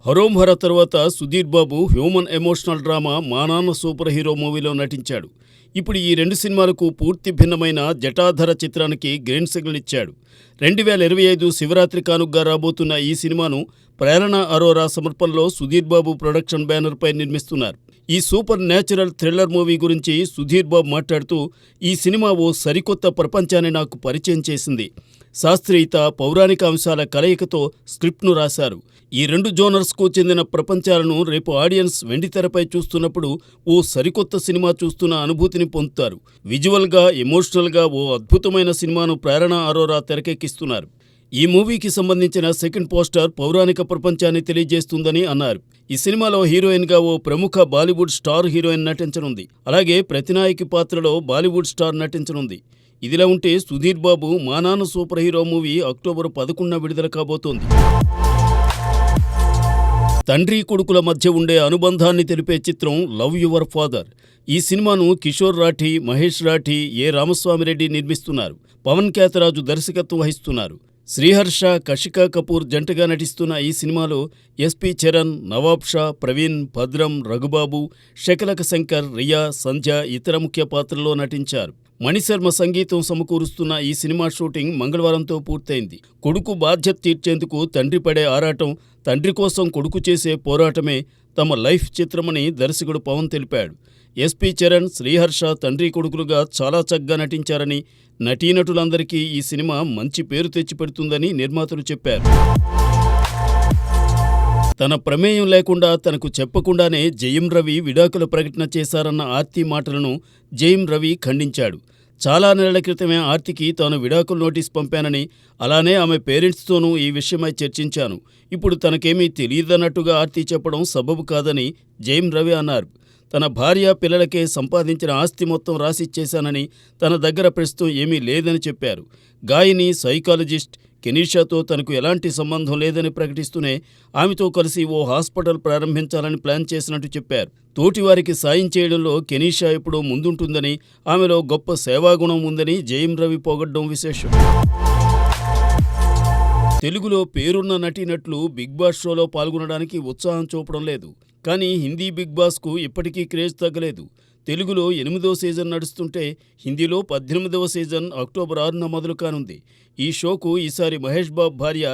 హరోం హర తర్వాత Sudheer Babu human emotional drama మా నాన్న సూపర్ హీరో మూవీలో నటించాడు. ఇప్పుడు ఈ రెండు సినిమాలకు పూర్తి భిన్నమైన జటాధర చిత్రానికి గ్రీన్ సిగ్నల్ ఇచ్చాడు. 2025 శివరాత్రి కానుగ్గా రాబోతున్న ఈ సినిమాను ప్రేరణ అరోరా సమర్పణలో సుధీర్ బాబు ప్రొడక్షన్ బ్యానర్పై నిర్మిస్తున్నారు. ఈ సూపర్ న్యాచురల్ థ్రిల్లర్ మూవీ గురించి సుధీర్ బాబు మాట్లాడుతూ, ఈ సినిమా ఓ సరికొత్త ప్రపంచాన్ని నాకు పరిచయం చేసింది. శాస్త్రీయత, పౌరాణిక అంశాల కలయికతో స్క్రిప్ట్ను రాశారు. ఈ రెండు జోనర్స్కు చెందిన ప్రపంచాలను రేపు ఆడియన్స్ వెండితెరపై చూస్తున్నప్పుడు ఓ సరికొత్త సినిమా చూస్తున్న అనుభూతిని పొందుతారు. విజువల్గా, ఎమోషనల్గా ఓ అద్భుతమైన సినిమాను ప్రేరణ అరోరా తెరకెక్కిస్తున్నారు. ఈ మూవీకి సంబంధించిన సెకండ్ పోస్టర్ పౌరాణిక ప్రపంచాన్ని తెలియజేస్తుందని అన్నారు. ఈ సినిమాలో హీరోయిన్గా ఓ ప్రముఖ బాలీవుడ్ స్టార్ హీరోయిన్ నటించనుంది. అలాగే ప్రతినాయకి పాత్రలో బాలీవుడ్ స్టార్ నటించనుంది. ఇదిలా ఉంటే సుధీర్ బాబు మా నాన్న సూపర్ హీరో మూవీ అక్టోబర్ 11న విడుదల కాబోతోంది. తండ్రి కొడుకుల మధ్య ఉండే అనుబంధాన్ని తెలిపే చిత్రం లవ్ యువర్ ఫాదర్. ఈ సినిమాను కిషోర్ రాఠీ, మహేష్ రాఠీ, ఏ రామస్వామిరెడ్డి నిర్మిస్తున్నారు. పవన్ కేతరాజు దర్శకత్వం వహిస్తున్నారు. శ్రీహర్ష, కషికా కపూర్ జంటగా నటిస్తున్న ఈ సినిమాలో ఎస్పీ చరణ్, నవాబ్ షా, ప్రవీణ్, భద్రం, రఘుబాబు, శకలక శంకర్, రియా, సంధ్య ఇతర ముఖ్య పాత్రల్లో నటించారు. మణిశర్మ సంగీతం సమకూరుస్తున్న ఈ సినిమా షూటింగ్ మంగళవారంతో పూర్తయింది. కొడుకు బాధ్యత తీర్చేందుకు తండ్రి పడే ఆరాటం, తండ్రి కోసం కొడుకు చేసే పోరాటమే తమ లైఫ్ చిత్రమని దర్శకుడు పవన్ తెలిపాడు. ఎస్పీ చరణ్, శ్రీహర్ష తండ్రి కొడుకులుగా చాలా చక్కగా నటించారని, నటీనటులందరికీ ఈ సినిమా మంచి పేరు తెచ్చిపెడుతుందని నిర్మాతలు చెప్పారు. తన ప్రమేయం లేకుండా, తనకు చెప్పకుండానే జయం రవి విడాకుల ప్రకటన చేశారన్న ఆర్తి మాటలను జయం రవి ఖండించాడు. చాలా నెలల క్రితమే ఆర్తికి తాను విడాకుల నోటీస్ పంపానని, అలానే ఆమె పేరెంట్స్తోనూ ఈ విషయమై చర్చించాను. ఇప్పుడు తనకేమీ తెలియదన్నట్టుగా ఆర్తి చెప్పడం సబబు కాదని జయం రవి అన్నారు. తన భార్య, పిల్లలకే సంపాదించిన ఆస్తి మొత్తం రాసిచ్చేశానని, తన దగ్గర ప్రస్తుతం ఏమీ లేదని చెప్పారు. గాయని, సైకాలజిస్ట్ కెనీషాతో తనకు ఎలాంటి సంబంధం లేదని ప్రకటిస్తూనే ఆమెతో కలిసి ఓ హాస్పిటల్ ప్రారంభించాలని ప్లాన్ చేసినట్టు చెప్పారు. తోటివారికి సాయం చేయడంలో కెనీషా ఎప్పుడూ ముందుంటుందని, ఆమెలో గొప్ప సేవాగుణం ఉందని జయం రవి పొగడ్డం విశేషం. తెలుగులో పేరున్న నటీనటులు బిగ్ బాస్ షోలో పాల్గొనడానికి ఉత్సాహం చూపడం లేదు. కానీ హిందీ బిగ్ బాస్కు ఇప్పటికీ క్రేజ్ తగ్గలేదు. తెలుగులో 8వ సీజన్ నడుస్తుంటే హిందీలో 18వ సీజన్ అక్టోబర్ 6న మొదలు కానుంది. ఈ షోకు ఈసారి మహేష్ బాబు భార్య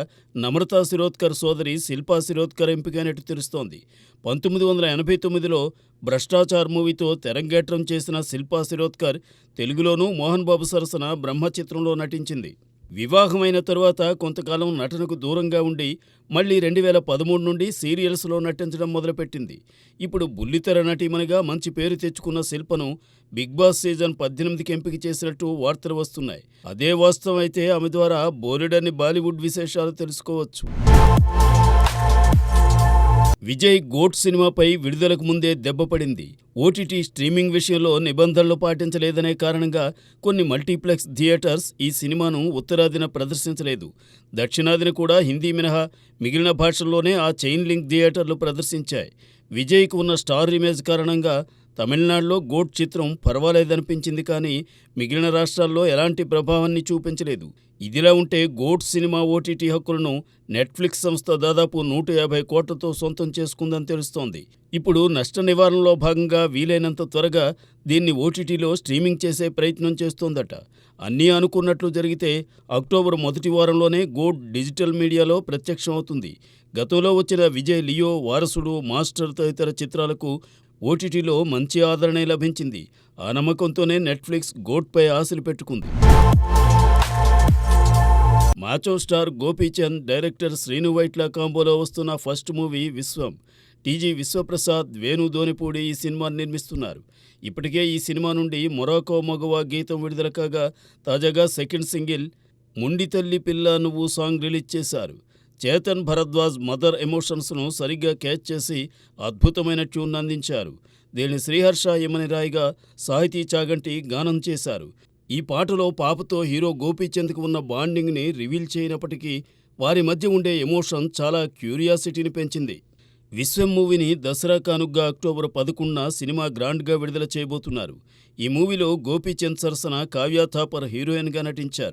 నమ్రతా శిరోద్కర్ సోదరి శిల్పా శిరోద్కర్ ఎంపికైనట్టు తెలుస్తోంది. 1989లో భ్రష్టాచార్ మూవీతో తెరంగేట్రం చేసిన శిల్పా శిరోద్కర్ తెలుగులోనూ మోహన్ బాబు సరసన బ్రహ్మ చిత్రంలో నటించింది. వివాహమైన తరువాత కొంతకాలం నటనకు దూరంగా ఉండి మళ్లీ 2013 నుండి సీరియల్స్లో నటించడం మొదలుపెట్టింది. ఇప్పుడు బుల్లితెర నటీమణిగా మంచి పేరు తెచ్చుకున్న శిల్పను బిగ్ బాస్ సీజన్ 18కి ఎంపిక చేసినట్టు వార్తలు వస్తున్నాయి. అదే వాస్తవం అయితే ఆమె ద్వారా బోలెడన్ని బాలీవుడ్ విశేషాలు తెలుసుకోవచ్చు. విజయ్ గోట్ సినిమాపై విడుదలకు ముందే దెబ్బపడింది. ఓటీటీ స్ట్రీమింగ్ విషయంలో నిబంధనలు పాటించలేదనే కారణంగా కొన్ని మల్టీప్లెక్స్ థియేటర్స్ ఈ సినిమాను ఉత్తరాదిన ప్రదర్శించలేదు. దక్షిణాదిన కూడా హిందీ మినహా మిగిలిన భాషల్లోనే ఆ చైన్ లింక్ థియేటర్లు ప్రదర్శించాయి. విజయ్కు ఉన్న స్టార్ ఇమేజ్ కారణంగా తమిళనాడులో గోట్ చిత్రం పర్వాలేదనిపించింది, కానీ మిగిలిన రాష్ట్రాల్లో ఎలాంటి ప్రభావాన్ని చూపించలేదు. ఇదిలా ఉంటే గోట్ సినిమా ఓటీటీ హక్కులను నెట్ఫ్లిక్స్ సంస్థ దాదాపు 150 కోట్లతో సొంతం చేసుకుందని తెలుస్తోంది. ఇప్పుడు నష్ట నివారణలో భాగంగా వీలైనంత త్వరగా దీన్ని ఓటీటీలో స్ట్రీమింగ్ చేసే ప్రయత్నం చేస్తోందట. అన్నీ అనుకున్నట్లు జరిగితే అక్టోబర్ మొదటి వారంలోనే గోట్ డిజిటల్ మీడియాలో ప్రత్యక్షమవుతుంది. గతంలో వచ్చిన విజయ్ లియో, వారసుడు, మాస్టర్ తదితర చిత్రాలకు ఓటీటీలో మంచి ఆదరణ లభించింది. ఆ నమ్మకంతోనే నెట్ఫ్లిక్స్ గోట్పై ఆశలు పెట్టుకుంది. మాచో స్టార్ గోపీచంద్, డైరెక్టర్ శ్రీను వైట్ల కాంబోలో వస్తున్న ఫస్ట్ మూవీ విశ్వం. టీజీ విశ్వప్రసాద్, వేణు దోనిపూడి ఈ సినిమాను నిర్మిస్తున్నారు. ఇప్పటికే ఈ సినిమా నుండి మొరాకో మగవా గీతం విడుదల కాగా, తాజాగా సెకండ్ సింగిల్ ముండి తల్లి పిల్ల నువ్వు సాంగ్ రిలీజ్ చేశారు. చేతన్ భరద్వాజ్ మదర్ ఎమోషన్స్ను సరిగ్గా క్యాచ్ చేసి అద్భుతమైన ట్యూన్ అందించారు. దీన్ని శ్రీహర్ష యమని రాయిగా సాహితీ చాగంటి గానం చేశారు. ఈ పాటలో పాపతో హీరో గోపీచంద్కు ఉన్న బాండింగ్ని రివీల్ చేయనప్పటికీ వారి మధ్య ఉండే ఎమోషన్ చాలా క్యూరియాసిటీని పెంచింది. విశ్వం మూవీని దసరా కానుగ్గా అక్టోబర్ 11న సినిమా గ్రాండ్గా విడుదల చేయబోతున్నారు. ఈ మూవీలో గోపీచంద్ సరసన కావ్య థాపర్ హీరోయిన్గా నటించారు.